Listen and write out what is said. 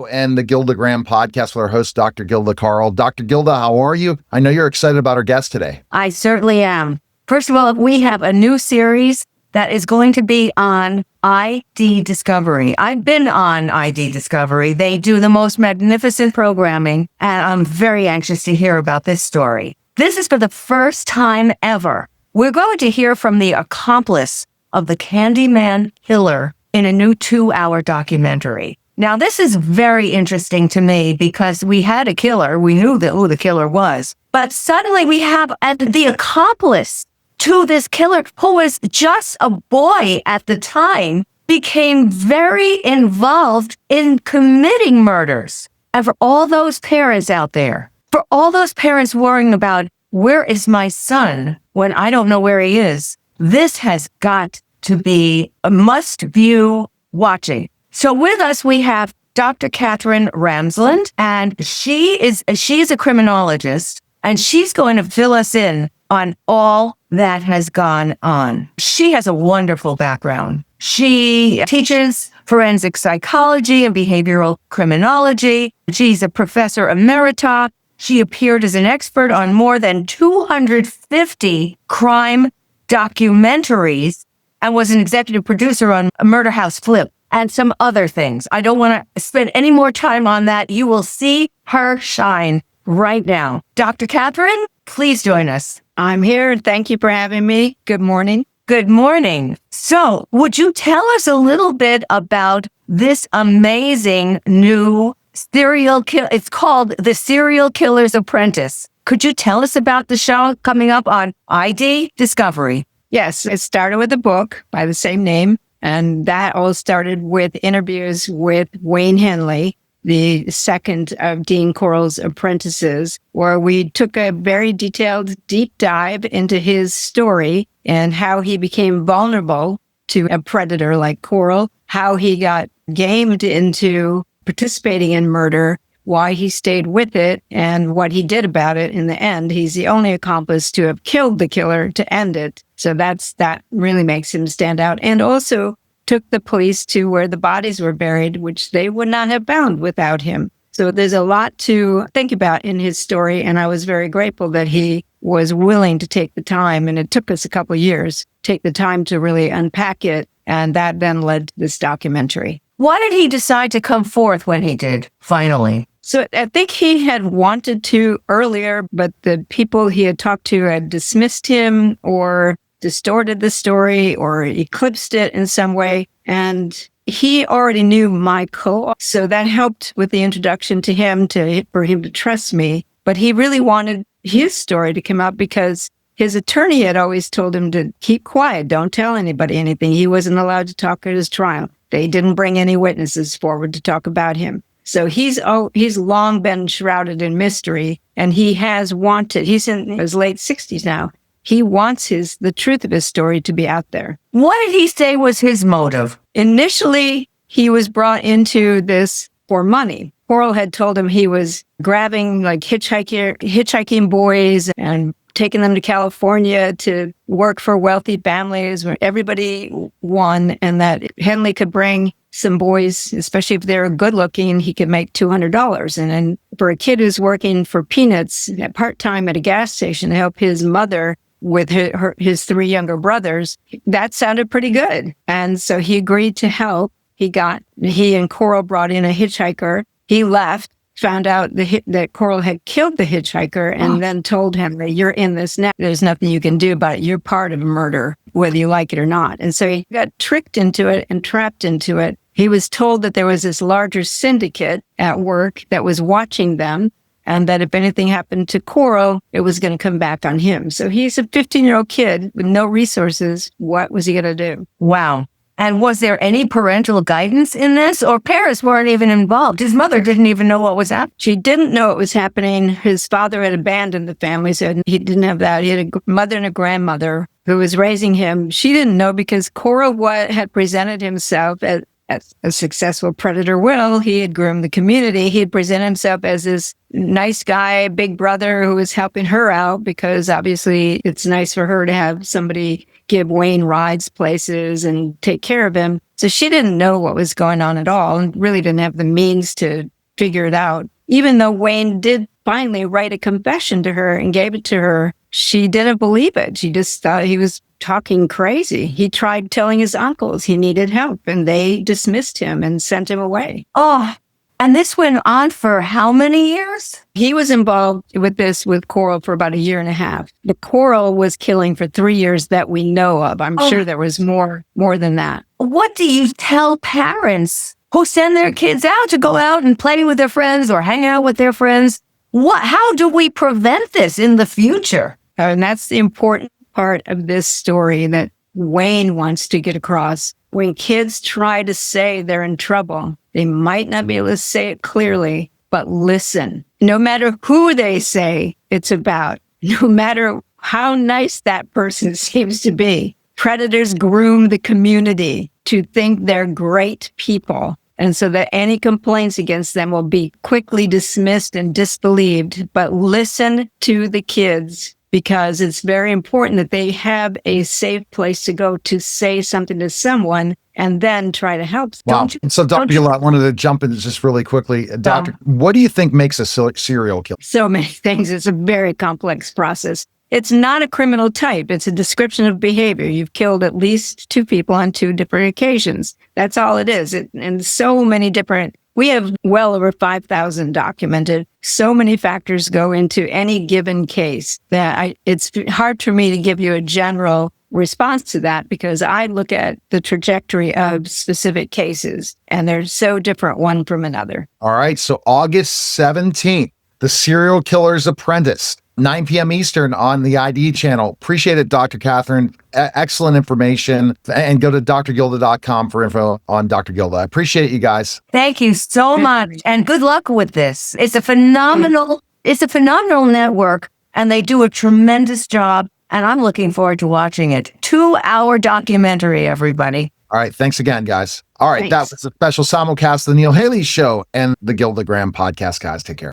And the GildaGram Podcast with our host, Dr. Gilda Carle. Dr. Gilda, how are you? I know you're excited about our guest today. I certainly am. First of all, we have a new series that is going to be on ID Discovery. I've been on ID Discovery. They do the most magnificent programming, and I'm very anxious to hear about this story. This is for the first time ever. We're going to hear from the accomplice of the Candyman Killer in a new 2-hour documentary. Now, this is very interesting to me because we had a killer. We knew who the killer was. But suddenly we have the accomplice to this killer, who was just a boy at the time, became very involved in committing murders. And for all those parents out there, for all those parents worrying about, where is my son when I don't know where he is, this has got to be a must-view watching. So with us, we have Dr. Katherine Ramsland, and she is a criminologist, and she's going to fill us in on all that has gone on. She has a wonderful background. She teaches forensic psychology and behavioral criminology. She's a professor emerita. She appeared as an expert on more than 250 crime documentaries and was an executive producer on Murder House Flip and some other things. I don't want to spend any more time on that. You will see her shine right now. Dr. Katherine, please join us. I'm here. Thank you for having me. Good morning. Good morning. So, would you tell us a little bit about this amazing new serial killer? It's called The Serial Killer's Apprentice. Could you tell us about the show coming up on ID Discovery? Yes, it started with a book by the same name. And that all started with interviews with Wayne Henley, the second of Dean Corll's apprentices, where we took a very detailed deep dive into his story and how he became vulnerable to a predator like Corll, how he got gamed into participating in murder, why he stayed with it, and what he did about it in the end. He's the only accomplice to have killed the killer to end it. So that really makes him stand out. And also took the police to where the bodies were buried, which they would not have found without him. So there's a lot to think about in his story. And I was very grateful that he was willing to take the time. And it took us a couple of years, take the time to really unpack it. And that then led to this documentary. Why did he decide to come forth when he did, finally? So I think he had wanted to earlier, but the people he had talked to had dismissed him or distorted the story or eclipsed it in some way. And he already knew Michael. So that helped with the introduction to him, for him to trust me. But he really wanted his story to come out because his attorney had always told him to keep quiet. Don't tell anybody anything. He wasn't allowed to talk at his trial. They didn't bring any witnesses forward to talk about him. So he's long been shrouded in mystery, and he's in his late 60s now. He wants the truth of his story to be out there. What did he say was his motive? Initially, he was brought into this for money. Corll had told him he was grabbing like hitchhiking boys and taking them to California to work for wealthy families where everybody won, and that Henley could bring some boys, especially if they're good looking, he could make $200. And then for a kid who's working for peanuts part-time at a gas station to help his mother with his 3 younger brothers, that sounded pretty good. And so he agreed to help. He and Corll brought in a hitchhiker. He left, found out that Corll had killed the hitchhiker, and then told him that you're in this now. There's nothing you can do about it. You're part of a murder, whether you like it or not. And so he got tricked into it and trapped into it. He was told that there was this larger syndicate at work that was watching them, and that if anything happened to Corll, it was going to come back on him. So he's a 15-year-old kid with no resources. What was he going to do? Wow. And was there any parental guidance in this, or parents weren't even involved? His mother didn't even know what was happening. She didn't know it was happening. His father had abandoned the family, so he didn't have that. He had a mother and a grandmother who was raising him. She didn't know because Corll had presented himself as a successful predator will. He had groomed the community. He had presented himself as this nice guy, big brother who was helping her out because obviously it's nice for her to have somebody give Wayne rides places and take care of him. So she didn't know what was going on at all and really didn't have the means to figure it out. Even though Wayne did finally write a confession to her and gave it to her, she didn't believe it. She just thought he was talking crazy. He tried telling his uncles he needed help, and they dismissed him and sent him away. Oh, and this went on for how many years? He was involved with this with Corll for about 1.5 years. But Corll was killing for 3 years that we know of. I'm sure there was more than that. What do you tell parents who send their kids out to go out and play with their friends or hang out with their friends? How do we prevent this in the future? And that's the important part of this story that Wayne wants to get across. When kids try to say they're in trouble, they might not be able to say it clearly, but listen. No matter who they say it's about, no matter how nice that person seems to be, predators groom the community to think they're great people. And so that any complaints against them will be quickly dismissed and disbelieved. But listen to the kids, because it's very important that they have a safe place to go to say something to someone and then try to help. Wow. So, Dr. Gilda, I wanted to jump in just really quickly. Doctor, what do you think makes a serial killer? So many things. It's a very complex process. It's not a criminal type. It's a description of behavior. You've killed at least 2 people on 2 different occasions. That's all it is. And so many different, we have well over 5,000 documented. So many factors go into any given case that it's hard for me to give you a general response to that, because I look at the trajectory of specific cases and they're so different one from another. All right. So August 17th, The Serial Killer's Apprentice. 9 p.m. Eastern on the ID channel. Appreciate it, Dr. Katherine. Excellent information. And go to drgilda.com for info on Dr. Gilda. I appreciate you guys. Thank you so much. And good luck with this. It's a phenomenal network, and they do a tremendous job. And I'm looking forward to watching it. 2-hour documentary, everybody. All right. Thanks again, guys. All right. Thanks. That was a special simulcast of the Neil Haley Show and the GildaGram Podcast, guys. Take care.